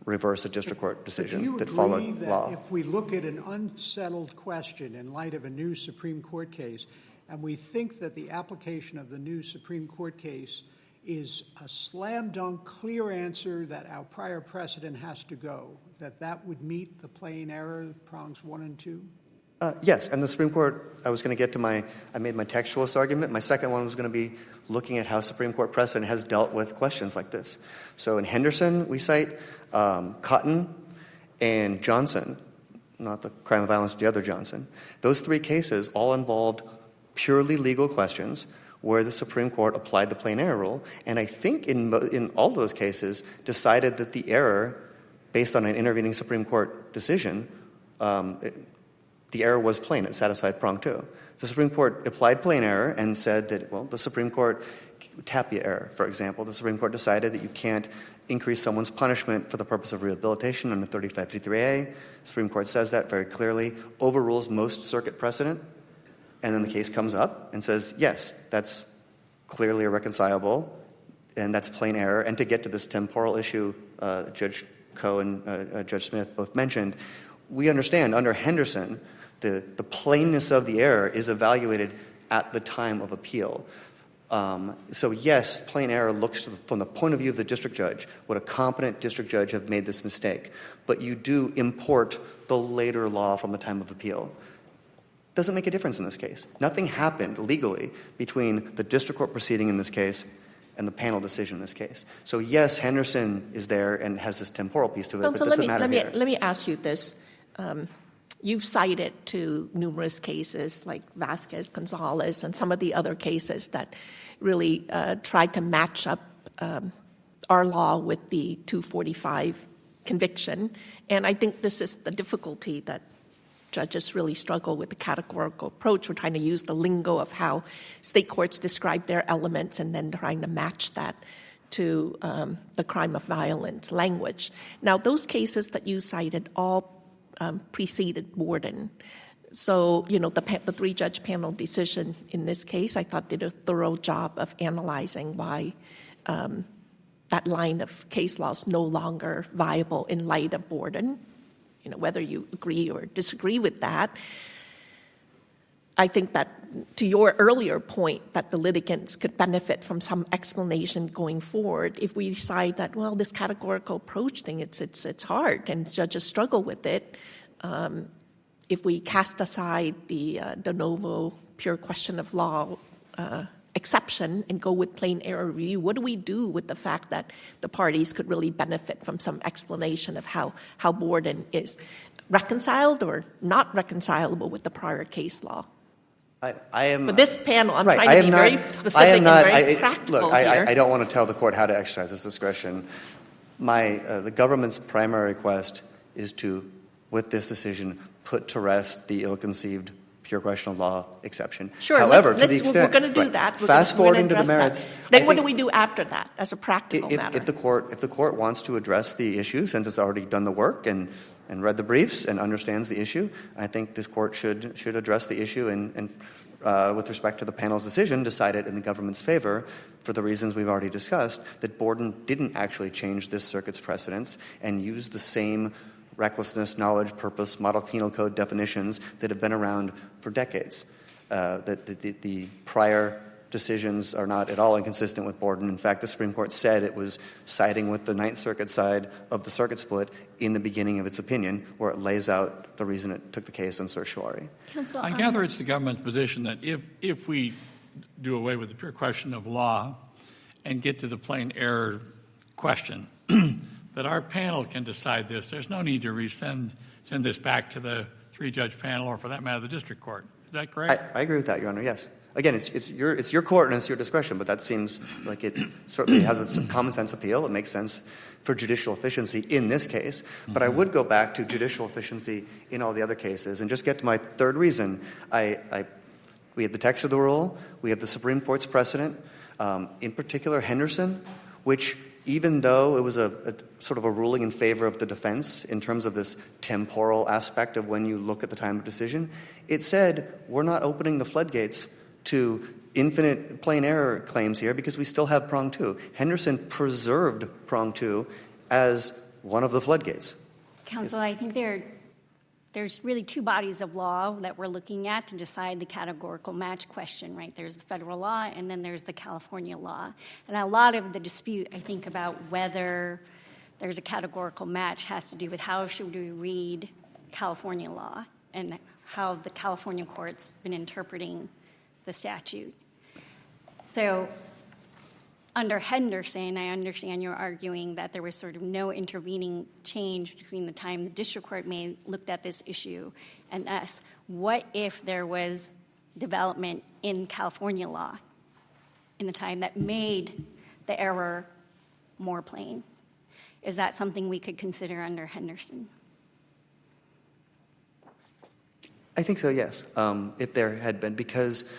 reverse a district court decision that followed law. Do you agree that if we look at an unsettled question in light of a new Supreme Court case, and we think that the application of the new Supreme Court case is a slam-dunk, clear answer that our prior precedent has to go, that would meet the plain error prongs 1 and 2? Yes, and the Supreme Court, I made my textualist argument. My second one was going to be looking at how Supreme Court precedent has dealt with questions like this. So in Henderson, we cite Cotton and Johnson, not the crime of violence, the other Johnson. Those 3 cases all involved purely legal questions where the Supreme Court applied the plain error rule, and I think in all those cases decided that the error, based on an intervening Supreme Court decision, the error was plain. It satisfied prong 2. The Supreme Court applied plain error and said that, the Supreme Court, Tapia error, for example, the Supreme Court decided that you can't increase someone's punishment for the purpose of rehabilitation under 3553A. The Supreme Court says that very clearly, overrules most circuit precedent, and then the case comes up and says, yes, that's clearly irreconcilable, and that's plain error. And to get to this temporal issue Judge Koh and Judge Smith both mentioned, we understand under Henderson, the plainness of the error is evaluated at the time of appeal. So yes, plain error looks from the point of view of the district judge. Would a competent district judge have made this mistake? But you do import the later law from the time of appeal. Doesn't make a difference in this case. Nothing happened legally between the district court proceeding in this case and the panel decision in this case. So yes, Henderson is there and has this temporal piece to it, but it doesn't matter here. Let me ask you this. You've cited to numerous cases like Vasquez, Gonzalez, and some of the other cases that really tried to match up our law with the 245 conviction. And I think this is the difficulty that judges really struggle with the categorical approach. We're trying to use the lingo of how state courts describe their elements and then trying to match that to the crime of violence language. Now, those cases that you cited all preceded Borden. So, the three-judge panel decision in this case, I thought, did a thorough job of analyzing why that line of case law is no longer viable in light of Borden. Whether you agree or disagree with that, I think that to your earlier point that the litigants could benefit from some explanation going forward, if we decide that, well, this categorical approach thing, it's hard and judges struggle with it, if we cast aside the de novo pure question of law exception and go with plain error review, what do we do with the fact that the parties could really benefit from some explanation of how Borden is reconciled or not reconcilable with the prior case law? But this panel, I'm right, trying to be very specific and very practical here. I don't want to tell the court how to exercise this discretion. The government's primary request is to, with this decision, put to rest the ill-conceived pure question of law exception. Sure, however, to the extent, we're going to do that. Fast forwarding to the merits. Then what do we do after that as a practical matter? If the court wants to address the issue, since it's already done the work and read the briefs and understands the issue, I think this court should address the issue and with respect to the panel's decision, decide it in the government's favor for the reasons we've already discussed, that Borden didn't actually change this circuit's precedents and use the same recklessness, knowledge, purpose, model penal code definitions that have been around for decades. That the prior decisions are not at all inconsistent with Borden. In fact, the Supreme Court said it was siding with the Ninth Circuit side of the circuit split in the beginning of its opinion, where it lays out the reason it took the case on certiorari. I gather it's the government's position that if we do away with the pure question of law and get to the plain error question, that our panel can decide this. There's no need to send this back to the three-judge panel or, for that matter, the district court. Is that correct? I agree with that, Your Honor, yes. Again, it's your court and it's your discretion, but that seems like it certainly has a common sense appeal. It makes sense for judicial efficiency in this case. But I would go back to judicial efficiency in all the other cases and just get to my third reason. We have the text of the rule. We have the Supreme Court's precedent, in particular Henderson, which even though it was a sort of a ruling in favor of the defense in terms of this temporal aspect of when you look at the time of decision, it said we're not opening the floodgates to infinite plain error claims here because we still have prong two. Henderson preserved prong two as one of the floodgates. Counsel, I think there's really two bodies of law that we're looking at to decide the categorical match question, right? There's the federal law and then there's the California law. And a lot of the dispute, I think, about whether there's a categorical match has to do with how should we read California law and how the California court's been interpreting the statute. So under Henderson, I understand you're arguing that there was sort of no intervening change between the time the district court looked at this issue and us. What if there was development in California law in the time that made the error more plain? Is that something we could consider under Henderson? I think so, yes, if there had been, because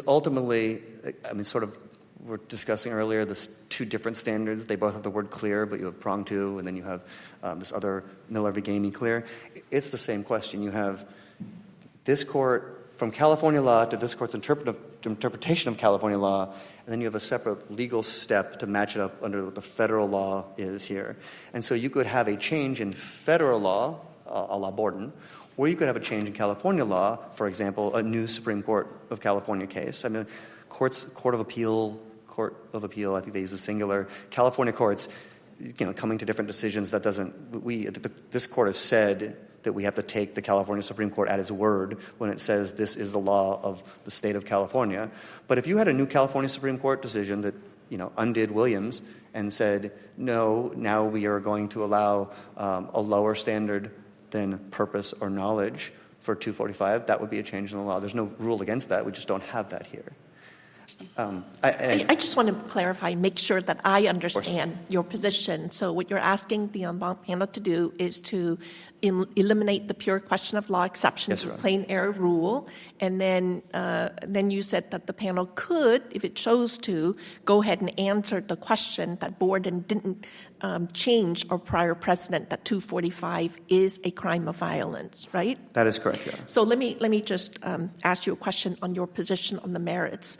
ultimately, I mean, sort of, we're discussing earlier this two different standards. They both have the word clear, but you have prong two, and then you have this other Miller v. Gamey clear. It's the same question. You have this court from California law to this court's interpretation of California law, and then you have a separate legal step to match it up under what the federal law is here. And so you could have a change in federal law, a la Borden, or you could have a change in California law, for example, a new Supreme Court of California case. I mean, Court of Appeal, I think they use a singular, California courts, coming to different decisions, that doesn't, this court has said that we have to take the California Supreme Court at its word when it says this is the law of the state of California. But if you had a new California Supreme Court decision that, undid Williams and said, no, now we are going to allow a lower standard than purpose or knowledge for 245, that would be a change in the law. There's no rule against that. We just don't have that here. I just want to clarify, make sure that I understand your position. So what you're asking the en banc panel to do is to eliminate the pure question of law exception to the plain error rule, and then you said that the panel could, if it chose to, go ahead and answer the question that Borden didn't change our prior precedent that 245 is a crime of violence, right? That is correct, yeah. So let me just ask you a question on your position on the merits.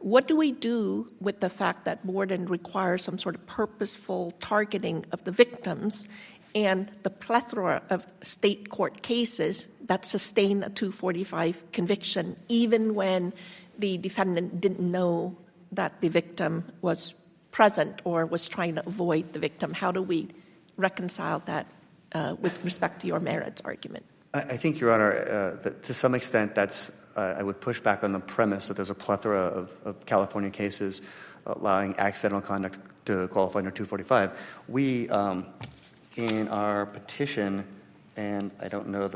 What do we do with the fact that Borden requires some sort of purposeful targeting of the victims and the plethora of state court cases that sustain a 245 conviction, even when the defendant didn't know that the victim was present or was trying to avoid the victim? How do we reconcile that with respect to your merits argument? I think, Your Honor, that to some extent that's I would push back on the premise that there's a plethora of California cases allowing accidental conduct to qualify under 245. We, in our petition, and I don't know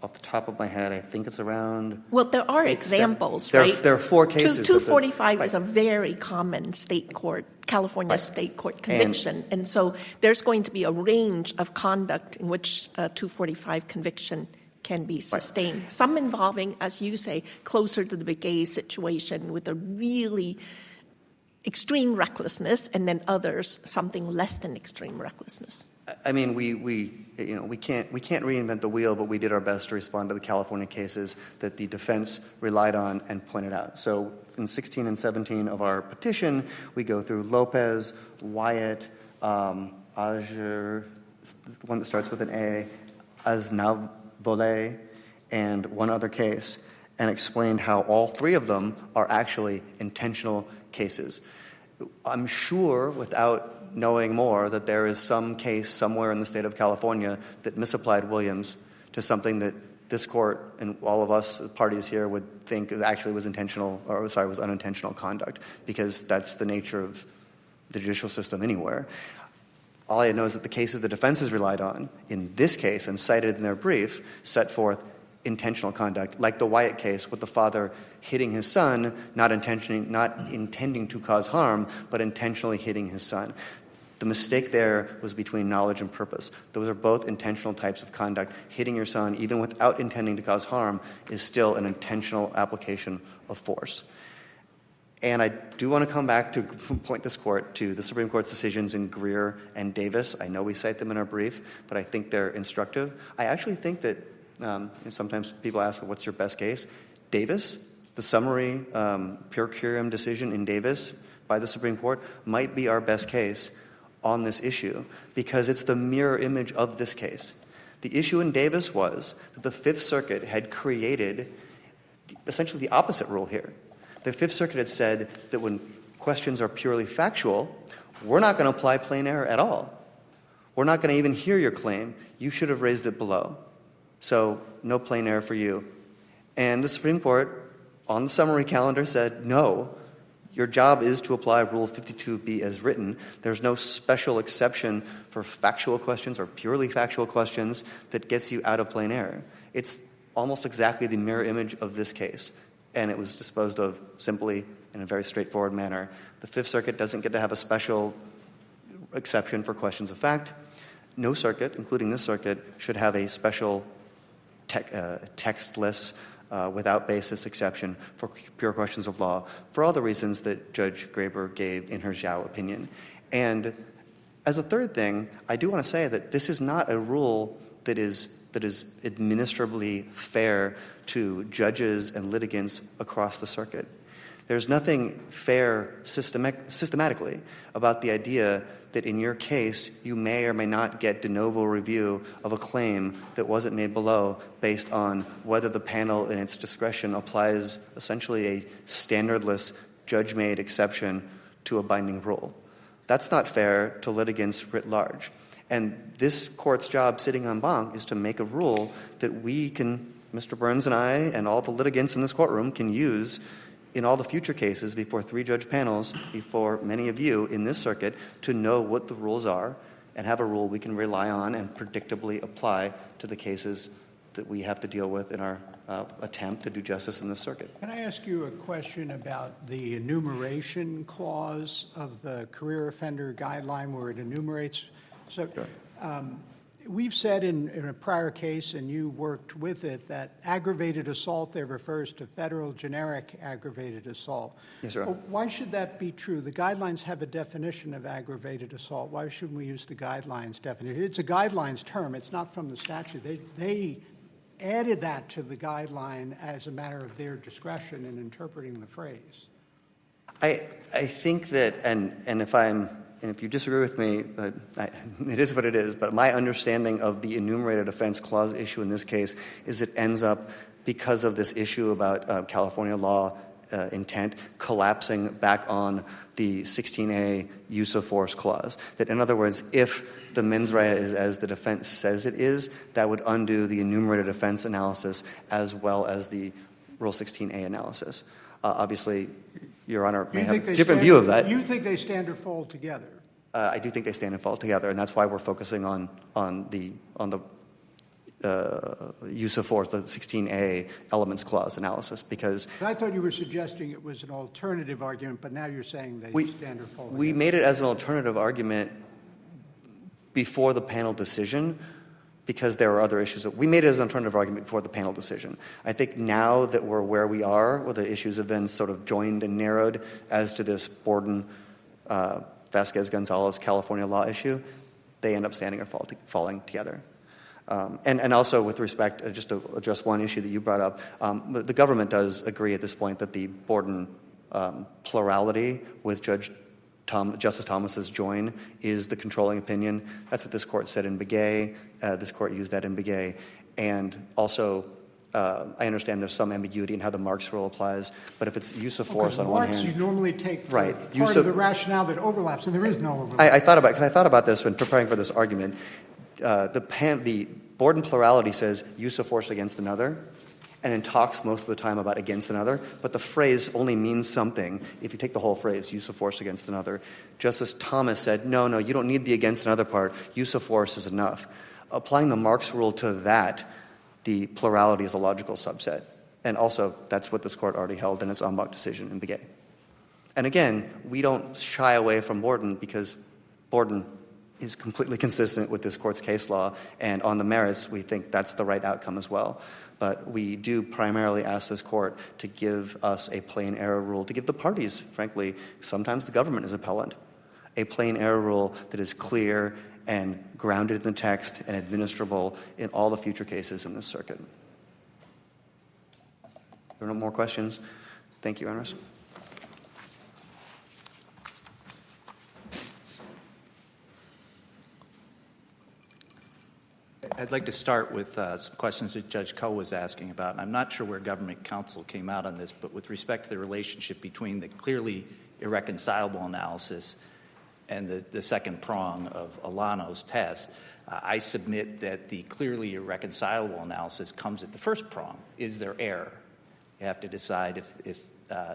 off the top of my head, I think it's around... Well, there are examples, right? There are 4 cases. 245 is a very common state court, California state court conviction. And so there's going to be a range of conduct in which a 245 conviction can be sustained. Right. Some involving, as you say, closer to the Begay situation with a really extreme recklessness, and then others something less than extreme recklessness. I mean, we can't reinvent the wheel, but we did our best to respond to the California cases that the defense relied on and pointed out. So in 16 and 17 of our petition, we go through Lopez, Wyatt, Azure, the one that starts with an A, Aznavour, and one other case, and explained how all 3 of them are actually intentional cases. I'm sure, without knowing more, that there is some case somewhere in the state of California that misapplied Williams to something that this court and all of us parties here would think actually was was unintentional conduct, because that's the nature of the judicial system anywhere. All I know is that the cases the defense has relied on in this case and cited in their brief set forth intentional conduct, like the Wyatt case with the father hitting his son, not intending to cause harm, but intentionally hitting his son. The mistake there was between knowledge and purpose. Those are both intentional types of conduct. Hitting your son, even without intending to cause harm, is still an intentional application of force. And I do want to come back to point this court to the Supreme Court's decisions in Greer and Davis. I know we cite them in our brief, but I think they're instructive. I actually think that sometimes people ask, what's your best case? Davis, the summary per curiam decision in Davis by the Supreme Court might be our best case on this issue, because it's the mirror image of this case. The issue in Davis was that the Fifth Circuit had created essentially the opposite rule here. The Fifth Circuit had said that when questions are purely factual, we're not going to apply plain error at all. We're not going to even hear your claim. You should have raised it below. So no plain error for you. And the Supreme Court, on the summary calendar, said, no, your job is to apply Rule 52B as written. There's no special exception for factual questions or purely factual questions that gets you out of plain error. It's almost exactly the mirror image of this case, and it was disposed of simply in a very straightforward manner. The Fifth Circuit doesn't get to have a special exception for questions of fact. No circuit, including this circuit, should have a special textless, without basis exception for pure questions of law, for all the reasons that Judge Graber gave in her Zhao opinion. And as a third thing, I do want to say that this is not a rule that is administrably fair to judges and litigants across the circuit. There's nothing fair systematically about the idea that in your case you may or may not get de novo review of a claim that wasn't made below based on whether the panel in its discretion applies essentially a standardless judge-made exception to a binding rule. That's not fair to litigants writ large. And this court's job sitting en banc is to make a rule that we can, Mr. Burns and I and all the litigants in this courtroom can use in all the future cases before 3-judge panels, before many of you in this circuit, to know what the rules are and have a rule we can rely on and predictably apply to the cases that we have to deal with in our attempt to do justice in this circuit. Can I ask you a question about the enumeration clause of the career offender guideline where it enumerates? So, we've said in a prior case, and you worked with it, that aggravated assault there refers to federal generic aggravated assault. Yes, sir. Well, why should that be true? The guidelines have a definition of aggravated assault. Why shouldn't we use the guidelines definition? It's a guidelines term. It's not from the statute. They added that to the guideline as a matter of their discretion in interpreting the phrase. I think that, and if you disagree with me, it is what it is, but my understanding of the enumerated offense clause issue in this case is it ends up, because of this issue about California law intent, collapsing back on the 16A use of force clause. That, in other words, if the mens rea is as the defense says it is, that would undo the enumerated offense analysis as well as the Rule 16A analysis. Obviously, Your Honor may have a different view of that. You think they stand or fall together? I do think they stand and fall together, and that's why we're focusing on the use of force, the 16A elements clause analysis, because I thought you were suggesting it was an alternative argument, but now you're saying they stand or fall together. we made it as an alternative argument before the panel decision, because there were other issues. We made it as an alternative argument before the panel decision. I think now that we're where we are, where the issues have been sort of joined and narrowed as to this Borden, Vasquez-Gonzalez California law issue, they end up standing or falling together. And also with respect, just to address one issue that you brought up, the government does agree at this point that the Borden plurality with Justice Thomas's join is the controlling opinion. That's what this court said in Begay. This court used that in Begay. And also, I understand there's some ambiguity in how the Marks rule applies, but if it's use of force on one hand... you normally take right, part of the rationale that overlaps, and there is no overlap. I thought about this when preparing for this argument. The Borden plurality says use of force against another, and then talks most of the time about against another, but the phrase only means something if you take the whole phrase, use of force against another. Justice Thomas said, no, you don't need the against another part. Use of force is enough. Applying the Marks rule to that, the plurality is a logical subset. And also, that's what this court already held in its en banc decision in Begay. And again, we don't shy away from Borden because Borden is completely consistent with this court's case law, and on the merits, we think that's the right outcome as well. But we do primarily ask this court to give us a plain error rule, to give the parties, frankly, sometimes the government is appellant, a plain error rule that is clear and grounded in the text and administrable in all the future cases in this circuit. If there are no more questions, thank you, Your Honors. I'd like to start with some questions that Judge Koh was asking about. And I'm not sure where government counsel came out on this, but with respect to the relationship between the clearly irreconcilable analysis and the second prong of Alano's test, I submit that the clearly irreconcilable analysis comes at the first prong. Is there error? You have to decide if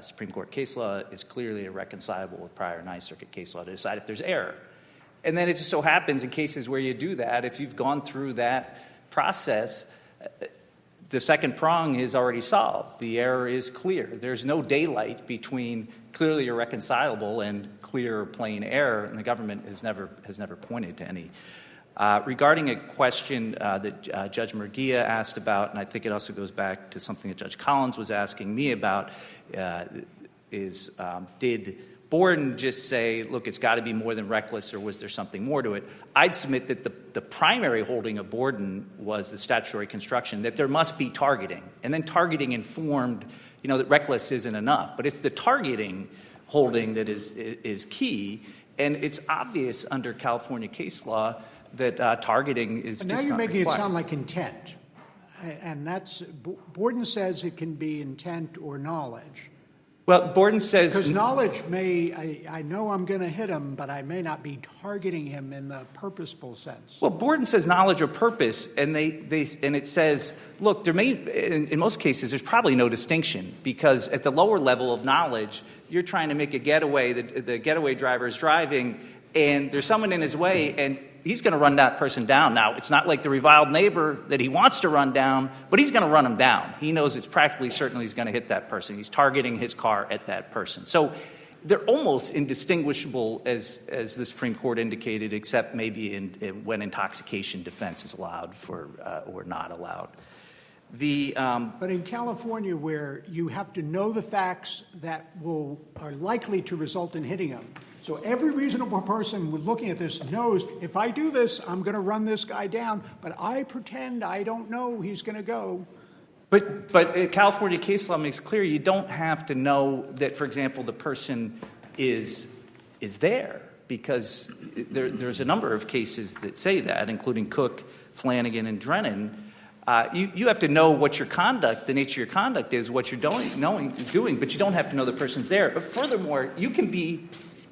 Supreme Court case law is clearly irreconcilable with prior Ninth Circuit case law to decide if there's error. And then it just so happens in cases where you do that, if you've gone through that process, the second prong is already solved. The error is clear. There's no daylight between clearly irreconcilable and clear or plain error, and the government has never pointed to any. Regarding a question that Judge Murguia asked about, and I think it also goes back to something that Judge Collins was asking me about, did Borden just say, look, it's got to be more than reckless, or was there something more to it? I'd submit that the primary holding of Borden was the statutory construction, that there must be targeting. And then targeting informed, that reckless isn't enough. But it's the targeting holding that is key. And it's obvious under California case law that targeting is just not required. Now you're making it sound like intent. And Borden says it can be intent or knowledge. Well, Borden says. Because knowledge I know I'm going to hit him, but I may not be targeting him in the purposeful sense. Well, Borden says knowledge or purpose, and and it says, look, there may, in most cases, there's probably no distinction, because at the lower level of knowledge, you're trying to make a getaway. The getaway driver is driving, and there's someone in his way, and he's going to run that person down. Now, it's not like the reviled neighbor that he wants to run down, but he's going to run him down. He knows it's practically certain he's going to hit that person. He's targeting his car at that person. So they're almost indistinguishable, as the Supreme Court indicated, except maybe when intoxication defense is allowed or not allowed. But in California, where you have to know the facts that are likely to result in hitting him, so every reasonable person looking at this knows, if I do this, I'm going to run this guy down, but I pretend I don't know he's going to go. But California case law makes clear you don't have to know that, for example, the person is there, because there's a number of cases that say that, including Cook, Flanagan, and Drennan. You have to know what your conduct, the nature of your conduct is, what you're doing, but you don't have to know the person's there. But furthermore,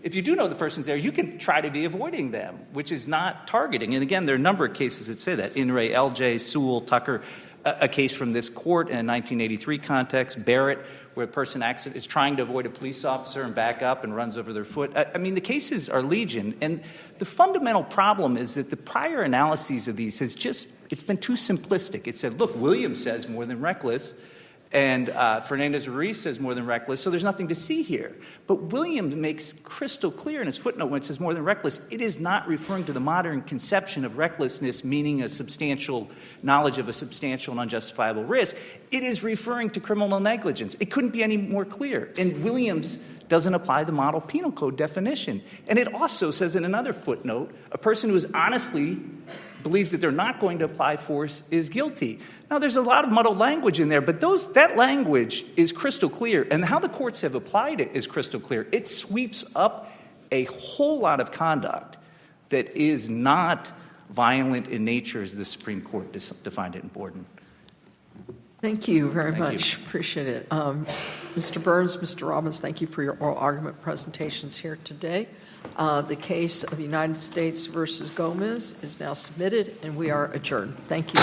if you do know the person's there, you can try to be avoiding them, which is not targeting. And again, there are a number of cases that say that. In re LJ, Sewell, Tucker, a case from this court in a 1983 context, Barrett, where a person is trying to avoid a police officer and back up and runs over their foot. I mean, the cases are legion. And the fundamental problem is that the prior analyses of these it's been too simplistic. It said, look, Williams says more than reckless, and Fernandez-Ruiz says more than reckless, so there's nothing to see here. But Williams makes crystal clear in his footnote when it says more than reckless, it is not referring to the modern conception of recklessness, meaning a substantial knowledge of a substantial and unjustifiable risk. It is referring to criminal negligence. It couldn't be any more clear. And Williams doesn't apply the model penal code definition. And it also says in another footnote, a person who is honestly believes that they're not going to apply force is guilty. Now, there's a lot of muddled language in there, but that language is crystal clear, and how the courts have applied it is crystal clear. It sweeps up a whole lot of conduct that is not violent in nature, as the Supreme Court defined it in Borden. Thank you very much. Appreciate it. Mr. Burns, Mr. Robbins, thank you for your oral argument presentations here today. The case of United States versus Gomez is now submitted, and we are adjourned. Thank you.